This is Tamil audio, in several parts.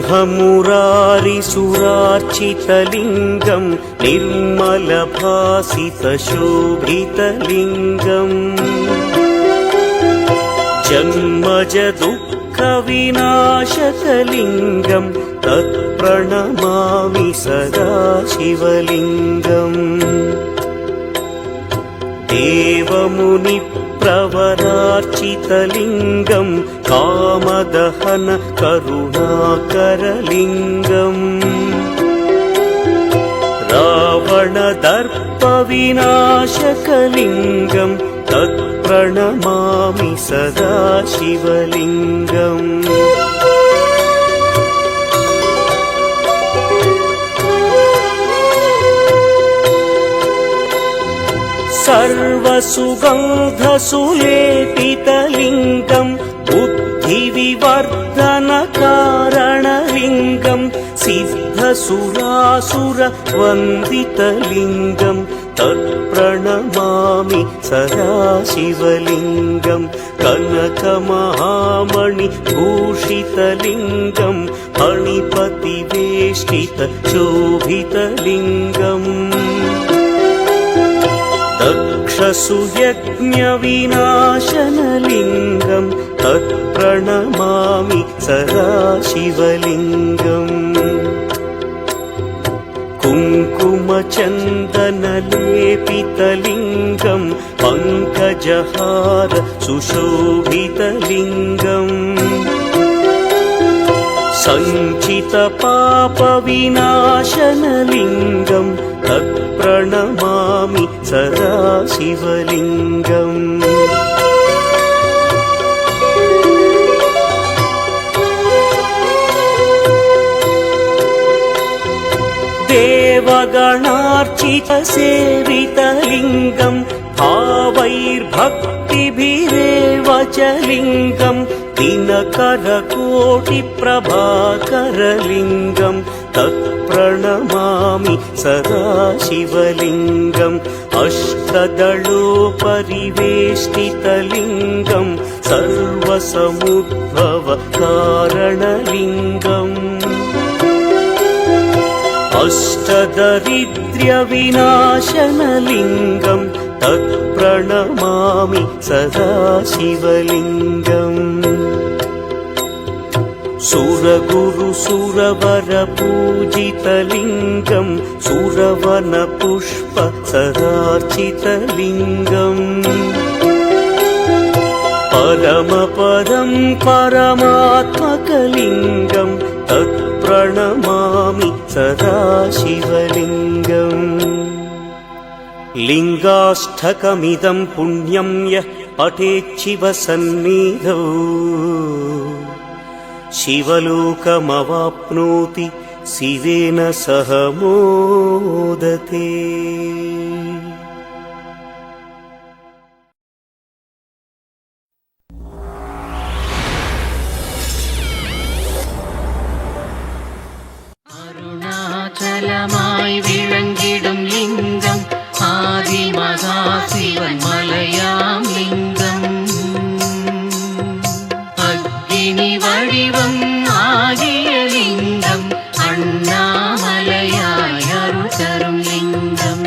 शुभमुरारिसुरार्चितलिङ्गं निर्मलभासितशोभितलिङ्गम् जन्मजदुःखविनाशकलिङ्गं तत्प्रणमामि सदा शिवलिङ्गम् देवमुनिप्रवरार्चितलिङ्गं कामदहन करुणाकरलिङ्गम् रावणदर्पविनाशकलिङ्गं तत्प्रणमामि सदा शिवलिङ्गम् सर्वसुगन्धसुलेपितलिङ्गं बुद्धिविवर्धनकारणलिङ्गं सिद्धसुरासुरवन्दितलिङ्गं तत्प्रणमामि सदा शिवलिङ्गं कनकमहामणिभूषितलिङ्गं फणिपतिवेष्टितशोभितलिङ्गम् दक्षसुयज्ञविनाशनलिङ्गं तत्प्रणमामि सदा शिवलिङ्गम् कुङ्कुमचन्दनलेपितलिङ्गं पङ्कजहार सुशोभितलिङ्गम् सञ्चितपापविनाशनलिङ्गं तत्प्रणमामि सदा शिवलिङ्गम् देवगणार्चितसेवितलिङ्गं भावैर्भक्तिभिरेव च लिङ्गं दिनकरकोटिप्रभाकरलिङ्गं तत्प्रणमामि सदा शिवलिङ्गम् अष्टदलोपरिवेष्टितलिङ्गं सर्वसमुद्भवकारणलिङ्गम् अष्टदरिद्र्यविनाशनलिङ्गं तत्प्रणमामि सदा शिवलिङ्गम् सुरगुरुसुरवरपूजितलिङ्गं सुरवनपुष्पसरार्चितलिङ्गम् परमपदं परमात्मकलिङ्गं तत्प्रणमामि सदा शिवलिङ्गम् लिङ्गाष्टकमिदं पुण्यं यः पठेच्छिवसन्निधौ शिवलोकमवाप्नोति शिवेन सह मोदते। அருணாச்சலமாய் விளங்கிடும் லிங்கம் ஆதிமகா சிவன் மலையாம் லிங்கம் அக்னி வடிவம் ஆகிய லிங்கம் அண்ணாமலையாய் அருள் தரும் லிங்கம்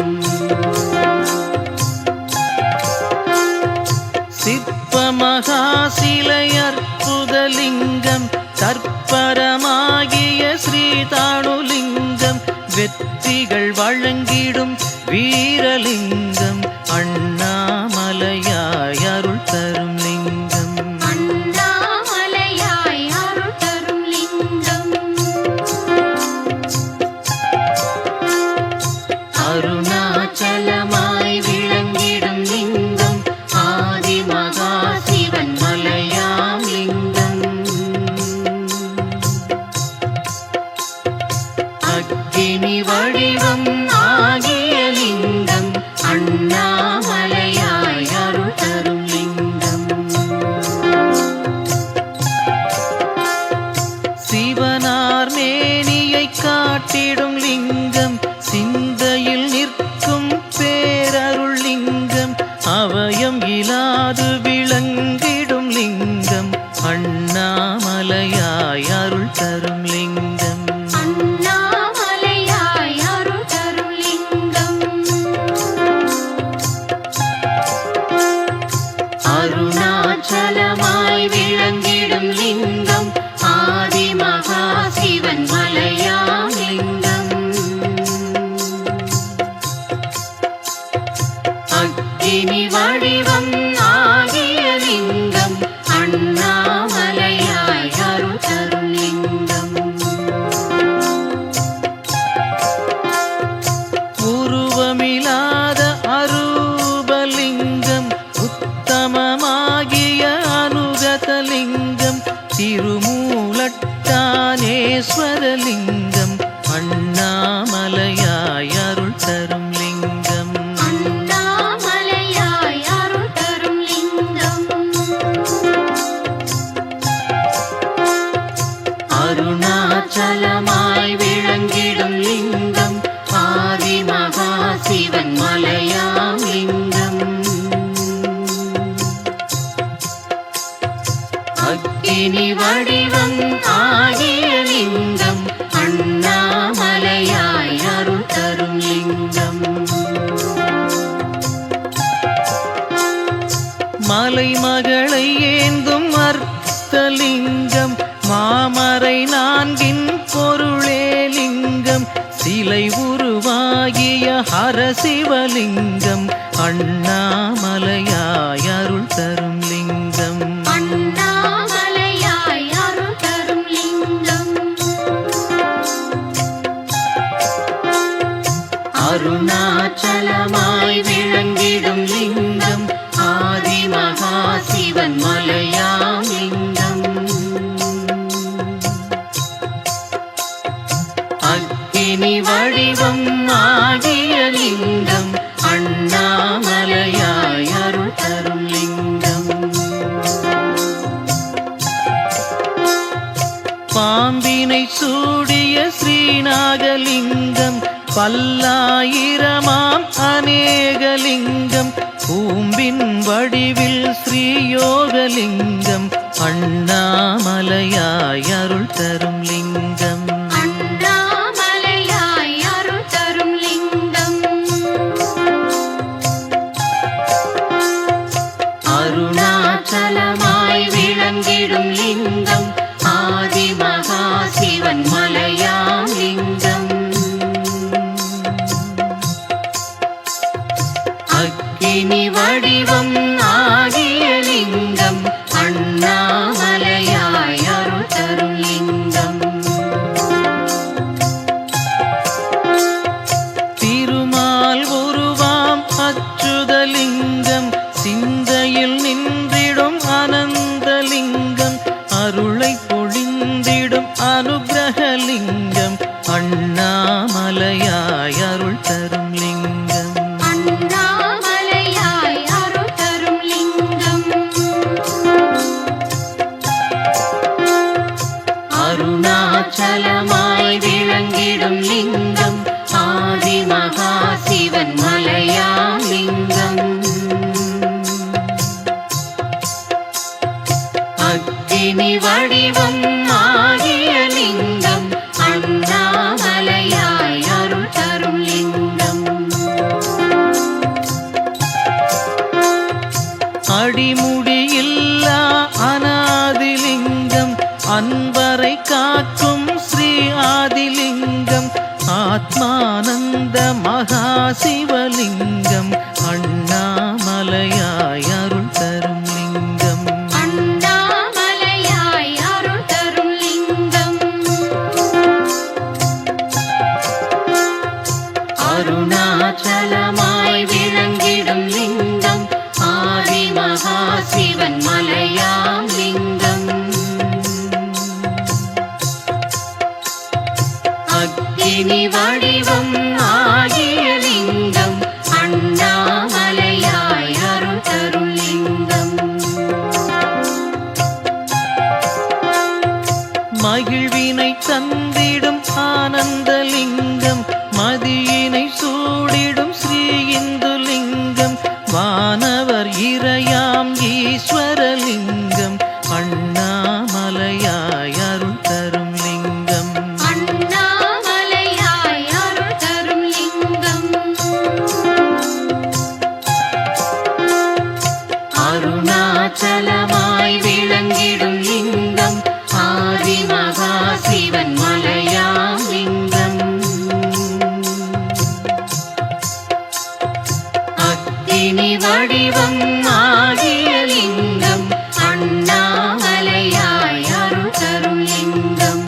சிற்பமகா சிலை அற்புதலிங்கம் தற்பரமாகிய ஸ்ரீதானுலிங்கம் வெற்றிகள் வழங்கிடும் வீரலிங்கம் அண்ணாமலையாய் அருள் தரும் லிங்கம் அண்ணாமலையாய் அருள் தரும் லிங்கம் அருணாச்சலமாய் விளங்கிடும் லிங்கம் ஆதிமகா சிவன் மலையாம் லிங்கம் அக்னி வடிவம் ஆகிய லிங்கம் அக்கினி வடிவம் ஆகிய லிங்கம் அண்ணாமலையாய் அருள் தரும் லிங்கம். உருவமில்லாத அரூபலிங்கம் உத்தமமாகிய அனுகதலிங்கம் திருமூலட்டானேஸ்வரலிங்கம் அண்ணாமலையாய் அருள் தரும் லிங்கம். அண்ணாமலையாய் அருள் தரும் லிங்கம். அருணாச்சலமாய் விளங்கிடும் லிங்கம் ஆதிமகா சிவன் மலையாம் லிங்கம். அக்கினி வடிவம் ஆகிய லிங்கம் அண்ணாமலையாய் அருள் தரும் லிங்கம். மலைமகளை ஏந்தும் அர்த்தலிங்கம் மாமரை நான்கின் பொருளே லிங்கம் சிலை உருவாகிய ஹரசிவலிங்கம் அண்ணாமலையாய் அருள் தரும் லிங்கம். அண்ணாமலையாய் அருள் தரும் லிங்கம். அருணாச்சலமாய் விளங்கிடும் லிங்கம் ஆதிமகா சிவன் மலையாம் லிங்கம். அக்கினி வடிவம் ஆகிய லிங்கம் அண்ணாமலையாய் அருள் தரும் லிங்கம். பாம்பினை சூடிய ஸ்ரீநாகலிங்கம் பல்லாயிரமாம் அநேகலிங்கம் பூம்பின் வடிவில் ஸ்ரீயோகலிங்கம் அண்ணாமலையாய் அருள் தரும் லிங்கம். அண்ணாமலையாய் அருள் தரும் லிங்கம். அருணாச்சலமாய் விளங்கிடும் லிங்கம் ஆதிமகா சிவன் மலையாம் லிங்கம். அக்கினி வடிவம் ஆகிய லிங்கம் அண்ணாமலையாய் அருள் தரும் லிங்கம். திருமால் உருவாம் அச்சுதலிங்கம் சிந்தையில் நின்றிடும் அனந்தலிங்கம் அருளை பொழிந்திடும் அனுக்கிரகலிங்கம் அண்ணாமலையாய் அருள் தரும் லிங்கம். அண்ணாமலையாய் அருள் தரும் லிங்கம். அருணாச்சலமாய் விளங்கிடும் லிங்கம் ஆதிமகா சிவன் மலையாம் லிங்கம். அக்கினி வடிவம் ஆகிய லிங்கம் அண்ணாமலையாய் அருள் தரும் லிங்கம். அடிமுடியில்லா அநாதிலிங்கம் அன்பரை காக்கும் ஸ்ரீ ஆதிலிங்கம் ஆத்மானந்த மகாசிவலிங்கம் அண்ணாமலையாய் அருள் தரும் லிங்கம். அண்ணாமலையாய் அருள் தரும் லிங்கம். அருணாச்சலமாய் விளங்கிடும் லிங்கம் ஆதிமகா சிவன் மலையாம் லிங்கம். அக்கினி வடிவம் ஆகிய லிங்கம் அண்ணாமலையாய் அருள் தரும் லிங்கம். மகிழ்வினை தந்திடும் ஆனந்தலிங்கம் மதியினை சூடிடும் ஸ்ரீ இந்துலிங்கம் அக்கினி வடிவம் ஆகிய லிங்கம் அண்ணாமலையாய் அருள் தரும் லிங்கம்.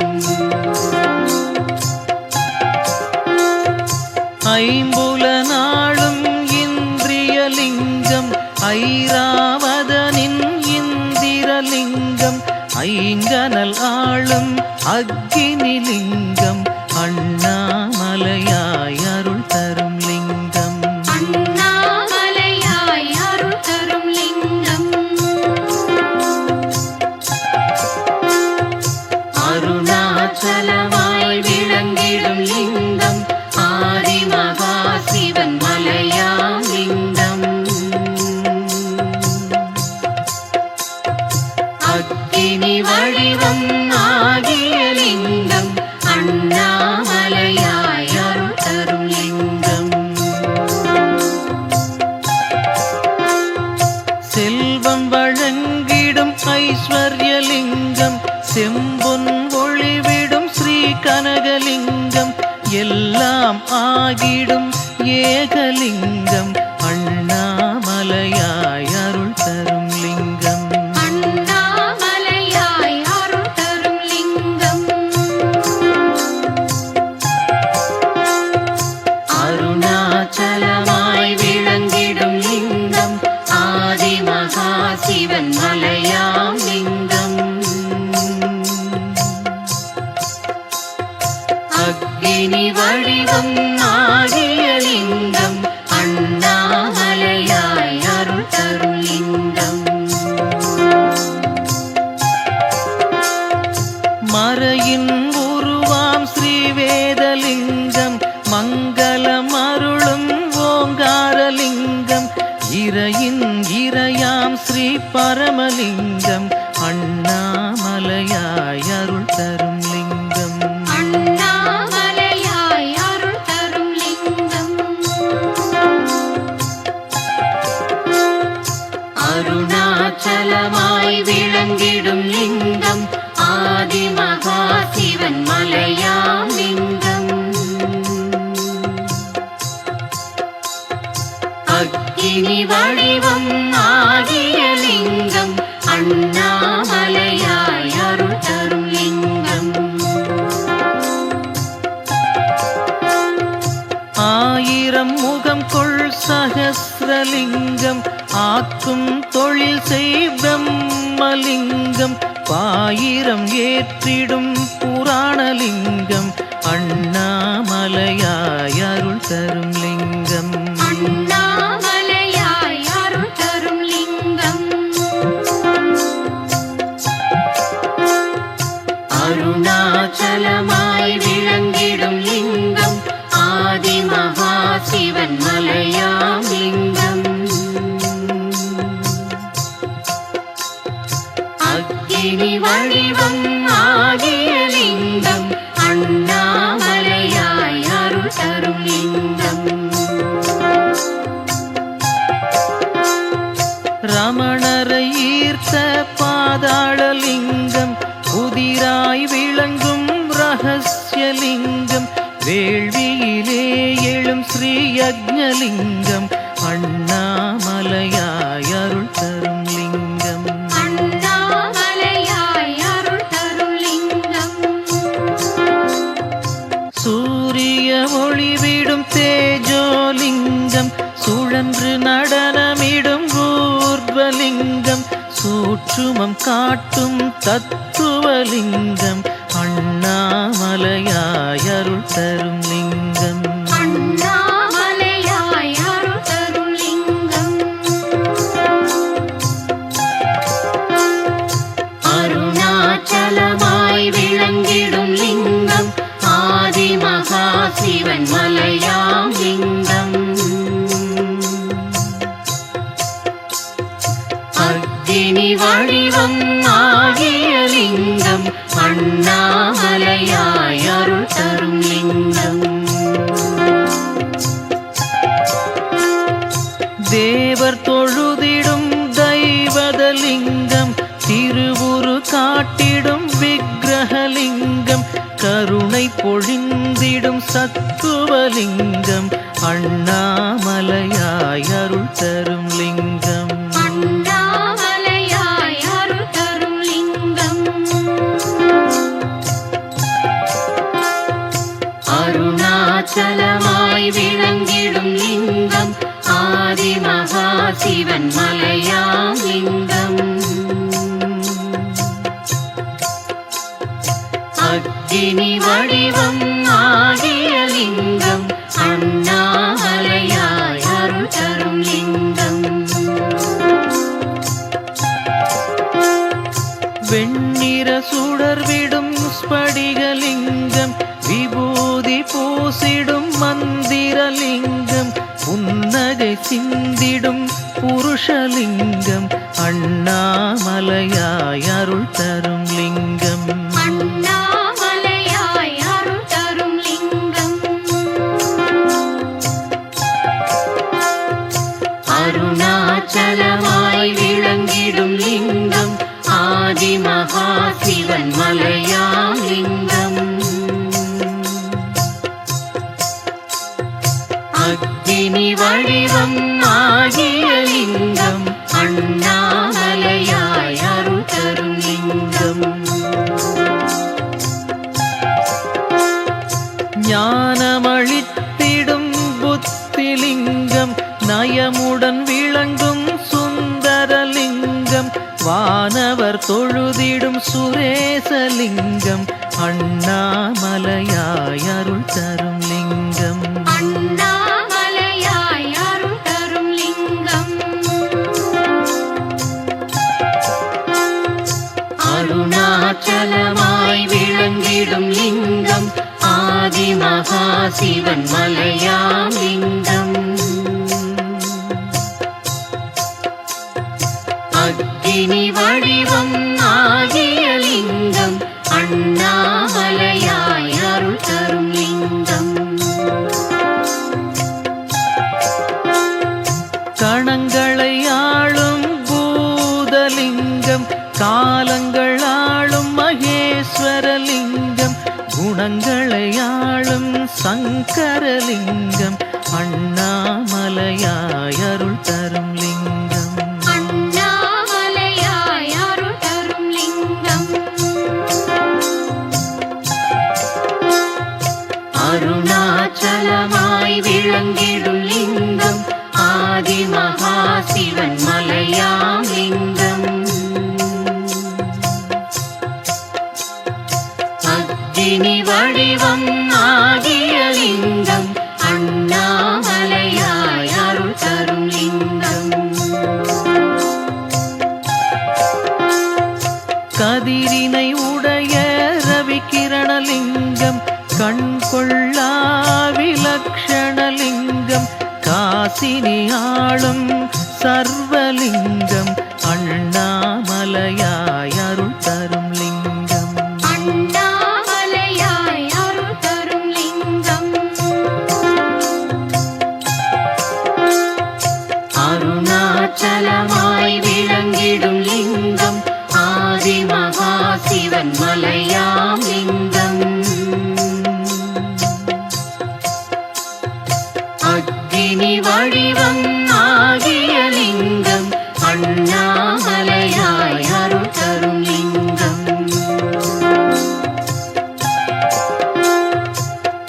ஐம்புல நாளும் இந்திரிய லிங்கம் ஐராவதனின் இந்திரலிங்கம் ஐங்கனல் ஆளும் அக்கினி லிங்கம் அண்ணாமலையாய் அருள் தரும் லிங்கம். அண்ணாமலையாய் அருள் தரும் லிங்கம். அருணாச்சலமாய் விளங்கிடும் லிங்கம் ஆதிமகா சிவன் மலையாம் லிங்கம். அக்கினி வடிவம் ஆகிய லிங்கம் அண்ணாமலையாய் அருள் தரும் லிங்கம். செல்வம் வழங்கிடும் ஐஸ்வர்யலிங்கம் செம்பொன் ஒளிவிடும் ஸ்ரீ கனகலிங்கம் எல்லாம் ஆகிடும் ஏகலிங்கம் அண்ணாமலையாய் அருள் தரும் லிங்கம். அண்ணாமலையாய் அருள் தரும் லிங்கம். அருணாச்சலமாய் விளங்கிடும் லிங்கம் ஆதிமகா சிவன் மலையாம் லிங்கம். அக்கினி வடிவம் ஆகிய லிங்கம் அண்ணாமலையாய் அருள் தரும் லிங்கம். மறையின் உருவாம் ஸ்ரீவேதலிங்கம் மங்களம் அருளும் ஓங்காரலிங்கம் இறையின் இறையாம் ஸ்ரீ பரமலிங்கம் அண்ணாமலையாய் அருள் தரும் லிங்கம். அண்ணாமலையாய் அருள் தரும் லிங்கம். அருணாச்சலமாய் விளங்கிடும் லிங்கம் ஆதிமகா சிவன் மலையாம் லிங்கம். அக்கினி வடிவம் ஆகிய லிங்கம் அண்ணாமலையாய் அருள் தரும் லிங்கம். ஆயிரம் முகம் கொள் சகஸ்ரலிங்கம் ஆக்கும் தொழில் செய் பிரம்மலிங்கம் பாயிரம் ஏற்றிடும் புராணலிங்கம் அண்ணாமலையாய் அருள் தரும் லிங்கம். அண்ணாமலையாய் அருள் தரும் லிங்கம். அருணாச்சலமாய் விளங்கிடும் லிங்கம் ஆதிமகா சிவன் மலையாம் லிங்கம். அக்கினி வடிவம் ஆகிய லிங்கம் அண்ணாமலையாய் அருள் தரும் லிங்கம். ரமணரை ஈர்த்த பாதாளலிங்கம் புதிராய் விளங்கும் ரகசியலிங்கம் வேள்வியிலே எழும் ஸ்ரீ யக்ஞலிங்கம் அண்ணாமலையாய் அருள் தரும் லிங்கம். அண்ணாமலையாய் அருள் தரும் லிங்கம். சூரிய ஒளிவிடும் தேஜோலிங்கம் சுழன்று நடனமிடும் ஊர்வலிங்கம் சூற்றுமம் காட்டும் தத்துவலிங்கம் அண்ணாமலையாய் அருள் தரும் லிங்கம். அண்ணாமலையாய் அருள் தரும் லிங்கம். அருணாச்சலமாய் விளங்கிடும் லிங்கம் ஆதிமகா சிவன் மலையாம் லிங்கம். அக்கினி வடிவம் ஆகிய லிங்கம் அண்ணாமலையாய் அருள் தரும் லிங்கம். தேவர் தொழுதிடும் தெய்வதலிங்கம் திருவுரு காட்டிடும் விக்கிரகலிங்கம் கருணை பொழிந்திடும் சத்துவலிங்கம் அண்ணாமலையாய் அருள் தரும் லிங்கம். அண்ணாமலையாய் அருள் தரும் லிங்கம். அருணாச்சலமாய் விளங்கிடும் லிங்கம் ஆதிமகா சிவன் மலையாம் லிங்கம். அக்கினி வடிவம் ஆகிய லிங்கம் அண்ணாமலையாய் அருள் தரும் லிங்கம். வெண்ணிற சுடர்விடும் ஸ்படிகலிங்கம், விபூதி பூசிடும் மந்திரலிங்கம், புன்னகை சிந்திடும் புருஷலிங்கம் அண்ணாமலையாய் அருள் தரும் லிங்கம். அண்ணாமலையாய் அருள் தரும் லிங்கம். அருணாச்சலமாய் விளங்கிடும் லிங்கம் ஆதிமகா சிவன் மலையாம் லிங்கம். அக்கினி வடிவம் ஆகிய லிங்கம் அண்ணாமலையாய் அருள் தரும் லிங்கம். ஞானமளித்திடும் புத்திலிங்கம், நயமுடன் விளங்கும் சுந்தரலிங்கம், வானவர் தொழுதிடும் சுரேசலிங்கம் அண்ணாமலையாய் அருள் தரும் லிங்கம். அண்ணாமலையாய் அருள் தரும் லிங்கம். அருணாச்சலமாய் விளங்கிடும் லிங்கம் ஆதிமகா சிவன் மலையாம் லிங்கம். அக்கினி வடிவம் ஆகிய லிங்கம் அண்ணாமலையாய் அருள் தரும் லிங்கம். கணங்களை ஆளும் பூதலிங்கம், காலங்கள் ஆளும் மகேஸ்வரலிங்கம், குணங்களை ஆளும் சங்கரலிங்கம் அண்ணாமலையாய் அருள் தரும் லிங்கம். அண்ணாமலையாய் அருள் தரும் லிங்கம். அருணாச்சலமாய் விளங்கிடும் லிங்கம் ஆதிமகா சிவன் மலையாம் லிங்கம். அக்கினி வடிவம் ஆகிய லிங்கம் அண்ணாமலையாய் அருள் தரும் லிங்கம். கதிரினை உடைய ரவிகிரணலிங்கம், கண் கொள்ளா விலக்ஷணலிங்கம், காசினி ஆளும் சர்வலிங்கம் அண்ணாமலையாய் அருள் தரும் லிங்கம். அண்ணாமலையாய் அருள் தரும் லிங்கம். அருணாச்சலமாய் விளங்கிடும் லிங்கம் ஆதிமகா சிவன் மலையாம் லிங்கம். அக்கினி வடிவம் ஆகிய லிங்கம் அண்ணாமலையாய் அருள் தரும் லிங்கம்.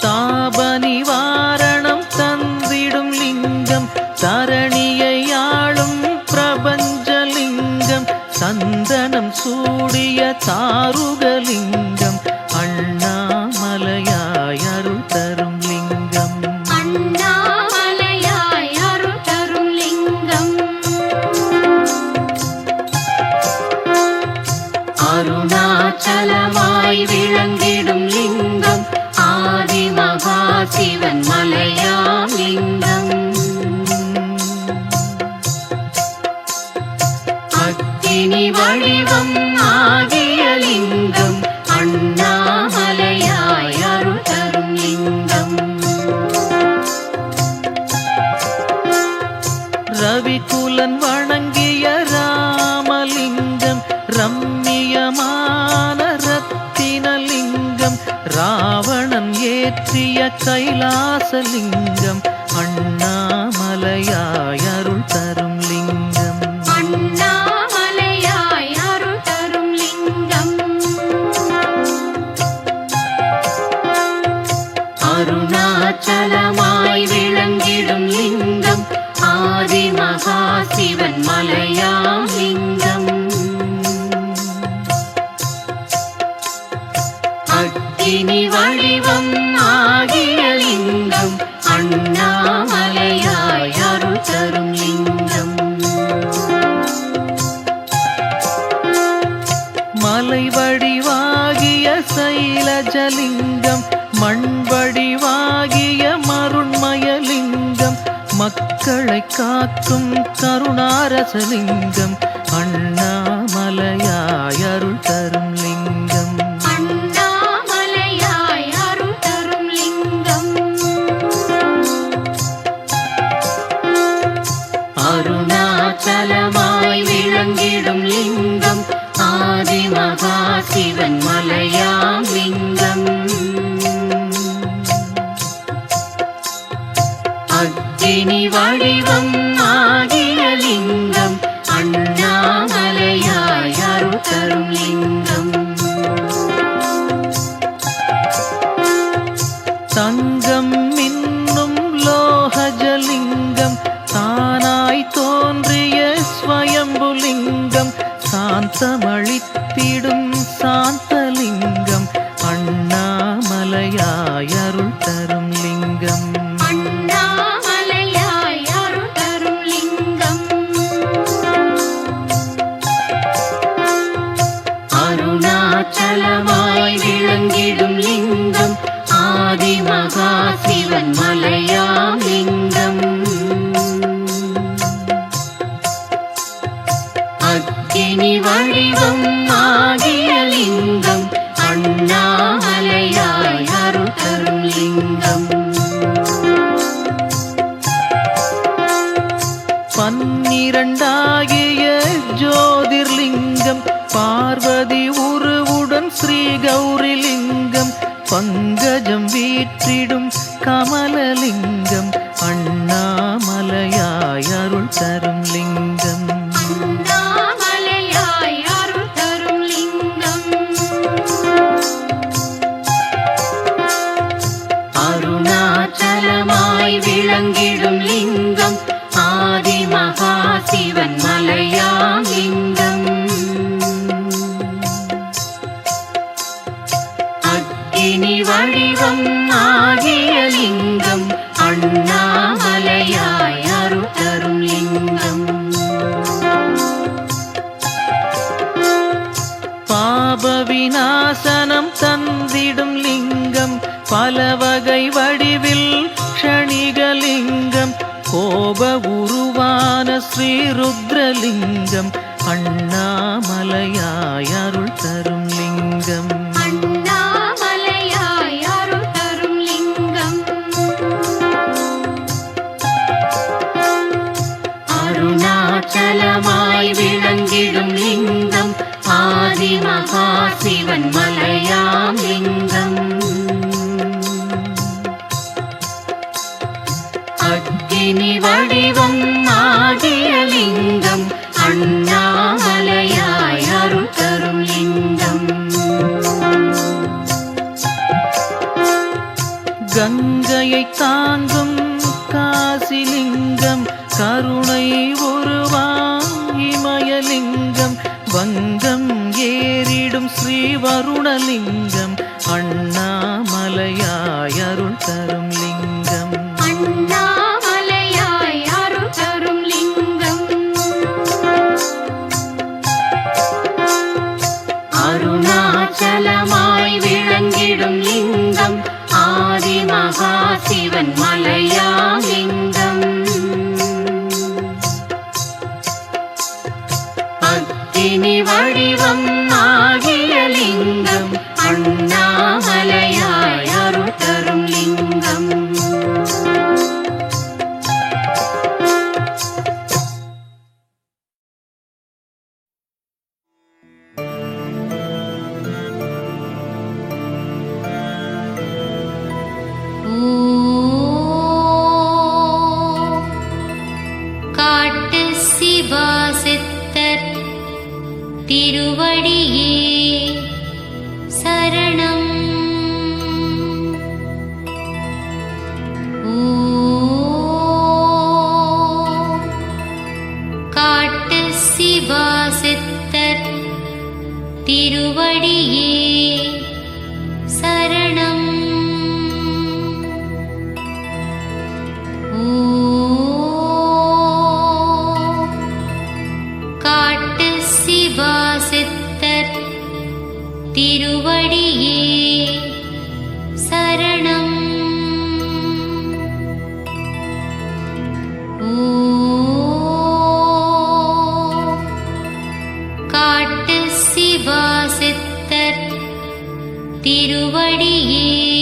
தாப நிவாரணம் தந்திடும் லிங்கம், தரணியை ஆளும் பிரபஞ்சலிங்கம், சந்தனம் சூடிய தாருகலிங்கம் அண்ணாமலையாய் அருள் தரும் லிங்கம். அண்ணாமலையாய் அருள் தரும் லிங்கம். அருணாச்சலமாய் விளங்கிடும் லிங்கம் ஆதிமகா சிவன் மலையாம் லிங்கம். அக்கினி வடிவம் ஆகிய லிங்கம் அண்ணாமலையாய் அருள் தரும் லிங்கம். ரவிகுலன் வணங்கிய ராமலிங்கம், ரம்மியமான ரத்தினலிங்கம், ராவணன் ஏற்றிய கைலாசலிங்கம் அண்ணாமலையாய் அருள் தரும் ஆதிமகா சிவன் மலையாம் லிங்கம் அக்கினி வடிவம் ஆகிய லிங்கம் அண்ணாமலையாய் அருள் தரும் லிங்கம் மலை வடிவாகிய சைலஜலிங்கம் மண் வடிவாகிய மருண்மயலிங்கம் மக்களை காக்கும் கருணாரசலிங்கம் அண்ணாமலையாய் அருள் தரும் லிங்கம் அண்ணாமலையாய் அருள் தரும் லிங்கம் அருணாச்சலமாய் விளங்கிடும் லிங்கம் ஆதிமகா சிவன் மலையாம் லிங்கம் அக்கினி வடிவம் ஆகிய லிங்கம் அண்ணாமலையாய் அருள் தரும் லிங்கம் தங்கம் மின்னும் லோகஜலிங்கம் தானாய் தோன்றிய ஸ்வயம்புலிங்கம் சாந்தமளித்திடும் சாந்தலிங்கம் அண்ணாமலையாய் அருள் தரும் லிங்கம் அண்ணாமலையாய் அருள் தரும் லிங்கம் அருணாச்சலமாய் விளங்கிடும் லிங்கம் ஆதிமகா சிவன் மலையாம் லிங்கம் அக்கினி வடிவம் ஆகிய லிங்கம் அண்ணாமலையாய் அருள் தரும் லிங்கம் பன்னிரண்டாகிய ஜோதிர்லிங்கம் பார்வதி உருவுடன் ஸ்ரீ கௌரிலிங்கம் பங்கஜம் வீற்றிடும் கமலலிங்கம் அண்ணாமலையாய் அருள் தரும் லிங்கம் அண்ணாமலையாய் அருள் தரும் லிங்கம் அருணாச்சலமாய் விளங்கிடும் லிங்கம் ஆதிமகா சிவன் மலையாம் லிங்கம் அக்கினி வடிவம் ஆகிய லிங்கம் அண்ணாமலையாய் அருள் தரும் லிங்கம் பாப விநாசனம் தந்திடும் லிங்கம் பல வகை வடிவில் க்ஷணிகலிங்கம் கோப உருவான ஸ்ரீருத்ரலிங்கம் அண்ணாமலையாய் அருள் தரும் லிங்கம் அண்ணாமலையாய் அருள் தரும் லிங்கம் அருணாச்சலமாய் விளங்கிடும் லிங்கம் ஆதிமகா சிவன் மலையாம் லிங்கம் அக்கினி வடிவம் ஆகிய லிங்கம் அண்ணாமலையாய் அருள் தரும் லிங்கம் கங்கையை தாங்கும் காசிலிங்கம் கருணை உருவாயிமயலிங்கம் வங்கம் ஏறிடும் ஸ்ரீ வருணலிங்கம் அண்ணாமலையாய் அருள் தரும் லிங்கம் அண்ணாமலையாய் அருள் தரும் லிங்கம் அருணாச்சலமாய் விளங்கிடும் லிங்கம் ஆதிமகா சிவன் மலையாம் லிங்கம் அக்கினி வடிவம் ஆகிய லிங்கம் அண்ணாமலையாய் அருள் தரும் லிங்கம் காட்டு சிவாசித்தர் திருவடியே சரணம். ஓம் திருவடியே சரணம். காட்டு சிவாசித்தர் திருவடியே சரணம். காட்டு சிவாசித்தர் திருவடியே